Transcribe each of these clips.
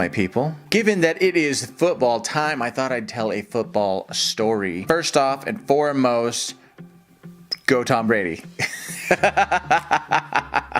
my people. Given that it is football time, I thought I'd tell a football story. First off and foremost, go Tom Brady.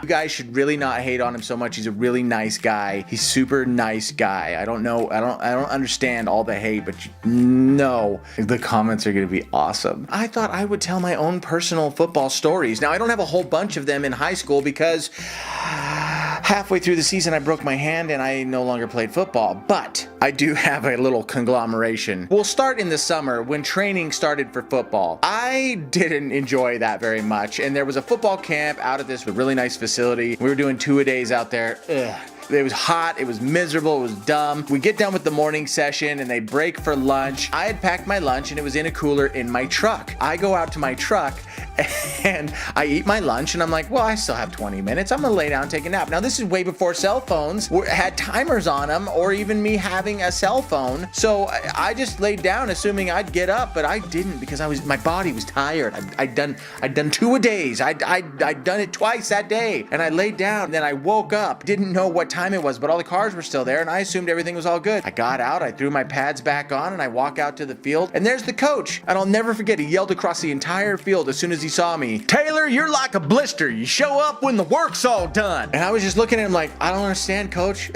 You guys should really not hate on him so much. He's a really nice guy. He's super nice guy. I don't know. I don't understand all the hate, but no, the comments are going to be awesome. I thought I would tell my own personal football stories. Now, I don't have a whole bunch of them in high school because halfway through the season, I broke my hand and I no longer played football, but I do have a little conglomeration. We'll start in the summer when training started for football. I didn't enjoy that very much, and there was a football camp out at this really nice facility. We were doing 2-a-days out there. Ugh. It was hot, it was miserable, it was dumb. We get done with the morning session and they break for lunch. I had packed my lunch and it was in a cooler in my truck. I go out to my truck and I eat my lunch and I'm like, well, I still have 20 minutes. I'm gonna lay down and take a nap. Now, this is way before cell phones had timers on them or even me having a cell phone. So I just laid down assuming I'd get up, but I didn't because my body was tired. I'd done 2-a-days. I'd done it twice that day. And I laid down and then I woke up, didn't know what time it was, but all the cars were still there and I assumed everything was all good. I got out, I threw my pads back on and I walk out to the field and there's the coach. And I'll never forget, he yelled across the entire field as soon as he saw me, "Taylor, you're like a blister. You show up when the work's all done." And I was just looking at him like, I don't understand, coach.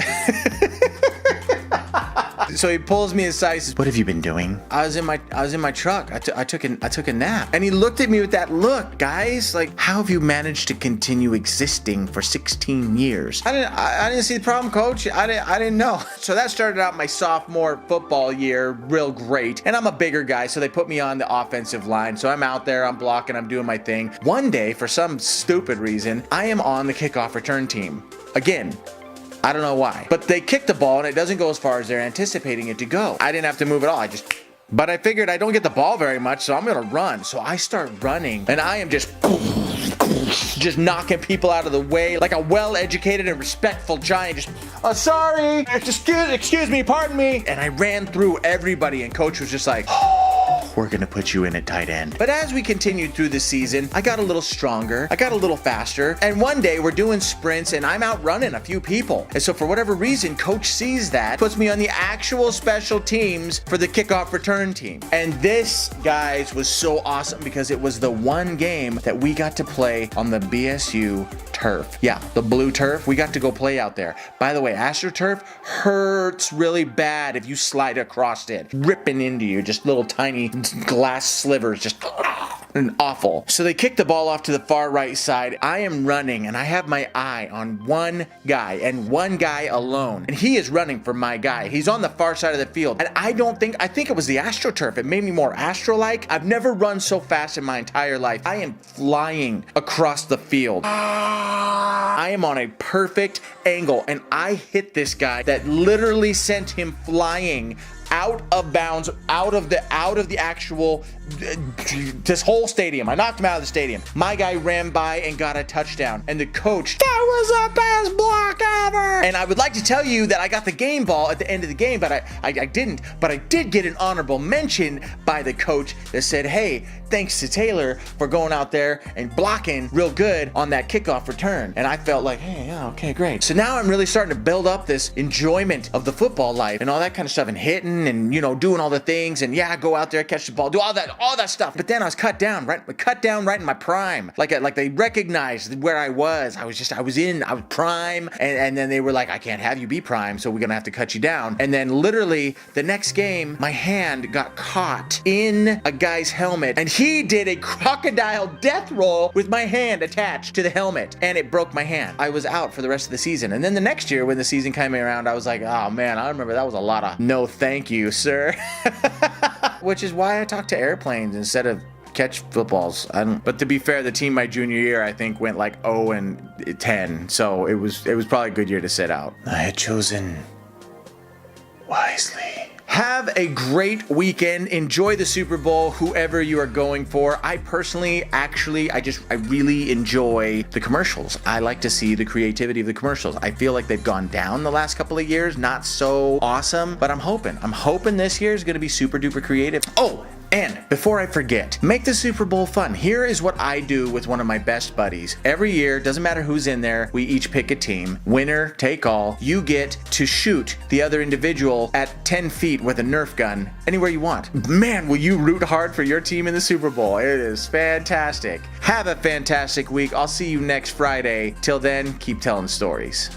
So he pulls me aside and says, "What have you been doing?" I was in my truck. I took a nap. And he looked at me with that look, guys, like, how have you managed to continue existing for 16 years? I didn't see the problem, coach. I didn't know. So that started out my sophomore football year real great. And I'm a bigger guy, so they put me on the offensive line. So I'm out there, I'm blocking, I'm doing my thing. One day, for some stupid reason, I am on the kickoff return team. Again, I don't know why, but they kick the ball and it doesn't go as far as they're anticipating it to go. I didn't have to move at all. But I figured I don't get the ball very much, so I'm gonna run. So I start running and I am just knocking people out of the way like a well-educated and respectful giant. Sorry, excuse me, pardon me. And I ran through everybody and coach was just like, we're gonna put you in at tight end. But as we continued through the season, I got a little stronger, I got a little faster, and one day we're doing sprints and I'm out running a few people. And so for whatever reason, coach sees that, puts me on the actual special teams for the kickoff return team. And this, guys, was so awesome because it was the one game that we got to play on the BSU turf. Yeah, the blue turf. We got to go play out there. By the way, AstroTurf hurts really bad if you slide across it, ripping into you, just little tiny glass slivers, just and awful. So they kick the ball off to the far right side. I am running and I have my eye on one guy and one guy alone. And he is running for my guy. He's on the far side of the field. And I think it was the AstroTurf. It made me more Astro-like. I've never run so fast in my entire life. I am flying across the field. I am on a perfect angle and I hit this guy that literally sent him flying out of bounds, out of the actual, this whole stadium. I knocked him out of the stadium. My guy ran by and got a touchdown. And the coach, "That was the best block ever." And I would like to tell you that I got the game ball at the end of the game, but I didn't. But I did get an honorable mention by the coach that said, "Hey, thanks to Taylor for going out there and blocking real good on that kickoff return." And I felt like, hey, yeah, okay, great. So now I'm really starting to build up this enjoyment of the football life and all that kind of stuff and hitting and, you know, doing all the things and yeah, go out there, catch the ball, do all that stuff. But then I was cut down right in my prime. Like they recognized where I was. I was prime. And then they were like, "I can't have you be prime, so we're gonna have to cut you down." And then literally the next game, my hand got caught in a guy's helmet and he did a crocodile death roll with my hand attached to the helmet and it broke my hand. I was out for the rest of the season. And then the next year when the season came around, I was like, oh man, I remember that was a lot of no thank you, sir. Which is why I talk to airplanes instead of catch footballs. But to be fair, the team my junior year I think went like 0-10, so it was probably a good year to sit out. I had chosen wisely. Have a great weekend. Enjoy the Super Bowl, whoever you are going for. I personally, I really enjoy the commercials. I like to see the creativity of the commercials. I feel like they've gone down the last couple of years, not so awesome, but I'm hoping this year is going to be super duper creative. Oh, And before I forget, make the Super Bowl fun. Here is what I do with one of my best buddies. Every year, doesn't matter who's in there, we each pick a team. Winner, take all. You get to shoot the other individual at 10 feet with a Nerf gun anywhere you want. Man, will you root hard for your team in the Super Bowl. It is fantastic. Have a fantastic week. I'll see you next Friday. Till then, keep telling stories.